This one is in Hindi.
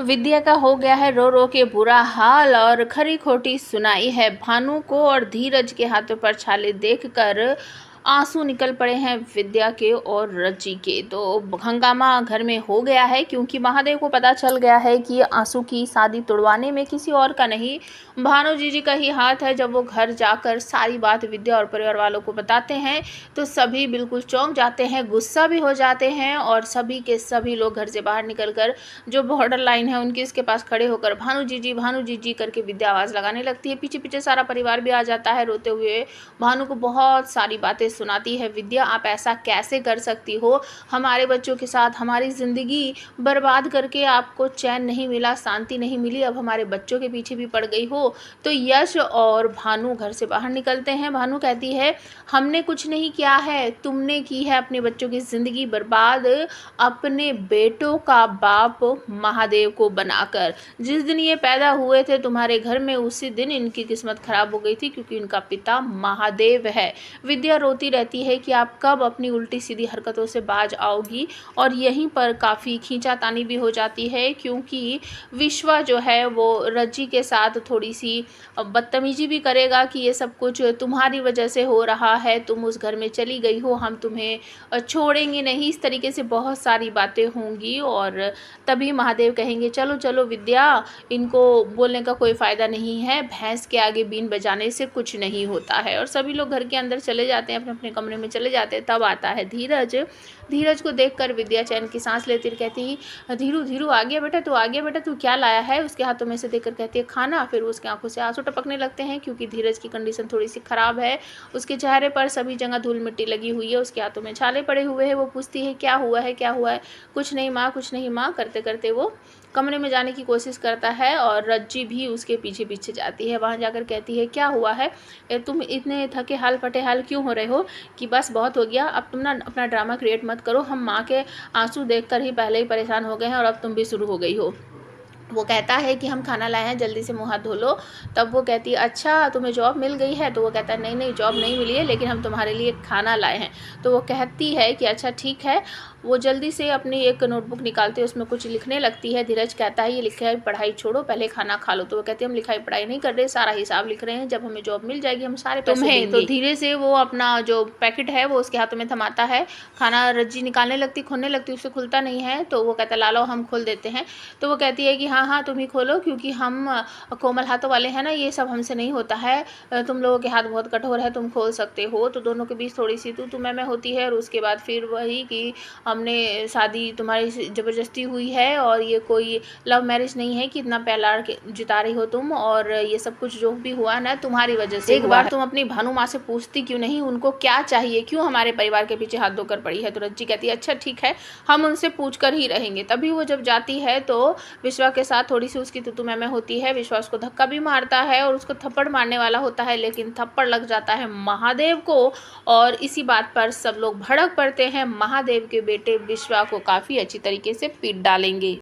विद्या का हो गया है रो रो के बुरा हाल और खरी खोटी सुनाई है। भानु को और धीरज के हाथों पर छाले देखकर आंसू निकल पड़े हैं विद्या के और रज्जी के। तो हंगामा घर में हो गया है क्योंकि महादेव को पता चल गया है कि आंसू की शादी तुड़वाने में किसी और का नहीं, भानु जीजी का ही हाथ है। जब वो घर जाकर सारी बात विद्या और परिवार वालों को बताते हैं तो सभी बिल्कुल चौंक जाते हैं, गुस्सा भी हो जाते हैं और सभी के सभी लोग घर से बाहर निकलकर जो बॉर्डर लाइन है उनके इसके पास खड़े होकर भानु जीजी करके विद्या आवाज़ लगाने लगती है। पीछे पीछे सारा परिवार भी आ जाता है। रोते हुए भानु को बहुत सारी बातें सुनाती है विद्या, आप ऐसा कैसे कर सकती हो, हमारे बच्चों के साथ हमारी ज़िंदगी बर्बाद करके आपको चैन नहीं मिला, शांति नहीं मिली, अब हमारे बच्चों के पीछे भी पड़ गई हो। तो यश और भानु घर से बाहर निकलते हैं। भानु कहती है हमने कुछ नहीं किया है, तुमने की है अपने बच्चों की ज़िंदगी बर्बाद अपने बेटों का बाप महादेव को बनाकर। जिस दिन ये पैदा हुए थे तुम्हारे घर में उसी दिन इनकी किस्मत खराब हो गई थी क्योंकि इनका पिता महादेव है। विद्या रोती रहती है कि आप कब अपनी उल्टी सीधी हरकतों से बाज आओगी और यहीं पर काफ़ी खींचातानी भी हो जाती है क्योंकि विश्वा जो है वो रज्जी के साथ थोड़ी सी बदतमीजी भी करेगा कि ये सब कुछ तुम्हारी वजह से हो रहा है, तुम उस घर में चली गई हो, हम तुम्हें छोड़ेंगे नहीं, इस तरीके से बहुत सारी बातें होंगी। और तभी महादेव कहेंगे चलो चलो विद्या, इनको बोलने का कोई फ़ायदा नहीं है, भैंस के आगे बीन बजाने से कुछ नहीं होता है। और सभी लोग घर के अंदर चले जाते हैं, अपने अपने कमरे में चले जाते हैं। तब आता है धीरज। धीरज को देखकर विद्या चैन की सांस लेती कहती धीरू धीरू आ गया बेटा, तू आ गया बेटा, तू क्या लाया है। उसके हाथों में से देखकर कहती है खाना। फिर उसके आंखों से आंसू टपकने लगते हैं क्योंकि धीरज की कंडीशन थोड़ी सी ख़राब है। उसके चेहरे पर सभी जगह धूल मिट्टी लगी हुई है, उसके हाथों में छाले पड़े हुए हैं। वो पूछती है क्या हुआ है, क्या हुआ है। कुछ नहीं माँ, कुछ नहीं माँ करते करते वो कमरे में जाने की कोशिश करता है और रज्जी भी उसके पीछे पीछे जाती है। वहाँ जाकर कहती है क्या हुआ है, तुम इतने थके हाल फटे हाल क्यों हो रहे हो कि बस बहुत हो गया, अब तुम ना अपना ड्रामा क्रिएट मत करो, हम माँ के आंसू देखकर ही पहले ही परेशान हो गए हैं और अब तुम भी शुरू हो गई हो। वो कहता है कि हम खाना लाए हैं, जल्दी से मुँह हाथ धो लो। तब वो कहती है अच्छा तुम्हें जॉब मिल गई है। तो वो कहता है नहीं नहीं जॉब नहीं मिली है, लेकिन हम तुम्हारे लिए खाना लाए हैं। तो वो कहती है कि अच्छा ठीक है। वो जल्दी से अपनी एक नोटबुक निकालती है, उसमें कुछ लिखने लगती है। धीरज कहता है ये लिखाई पढ़ाई छोड़ो, पहले खाना खा लो। तो वो कहती है हम लिखाई पढ़ाई नहीं कर रहे, सारा हिसाब लिख रहे हैं, जब हमें जॉब मिल जाएगी हम सारे पैसे देंगे। तो धीरे से वो अपना जो पैकेट है वो उसके हाथों में थमाता है। खाना रज्जी निकालने लगती, खोलने लगती, उससे खुलता नहीं है। तो वो कहता है ला लो हम खोल देते हैं। तो वो कहती है कि हाँ हाँ तुम ही खोलो क्योंकि हम कोमल हाथों वाले हैं ना, ये सब हमसे नहीं होता है, तुम लोगों के हाथ बहुत कठोर है, तुम खोल सकते हो। तो दोनों के बीच थोड़ी सी तू मैं होती है और उसके बाद फिर वही कि हमने शादी तुम्हारी ज़बरदस्ती हुई है और ये कोई लव मैरिज नहीं है कि इतना प्यार जिता रही हो तुम, और ये सब कुछ जो भी हुआ ना तुम्हारी वजह से। एक बार तुम अपनी भानु माँ से पूछती क्यों नहीं, उनको क्या चाहिए, क्यों हमारे परिवार के पीछे हाथ धोकर पड़ी है। तो रज्जी कहती है अच्छा ठीक है, हम उनसे पूछ कर ही रहेंगे। तभी वो जब जाती है तो विश्वा के साथ थोड़ी सी उसकी तुतु मैमे होती है। विश्वा उसको धक्का भी मारता है और उसको थप्पड़ मारने वाला होता है, लेकिन थप्पड़ लग जाता है महादेव को। और इसी बात पर सब लोग भड़क पड़ते हैं। महादेव के बेटे विश्वा को काफ़ी अच्छी तरीके से पीट डालेंगे।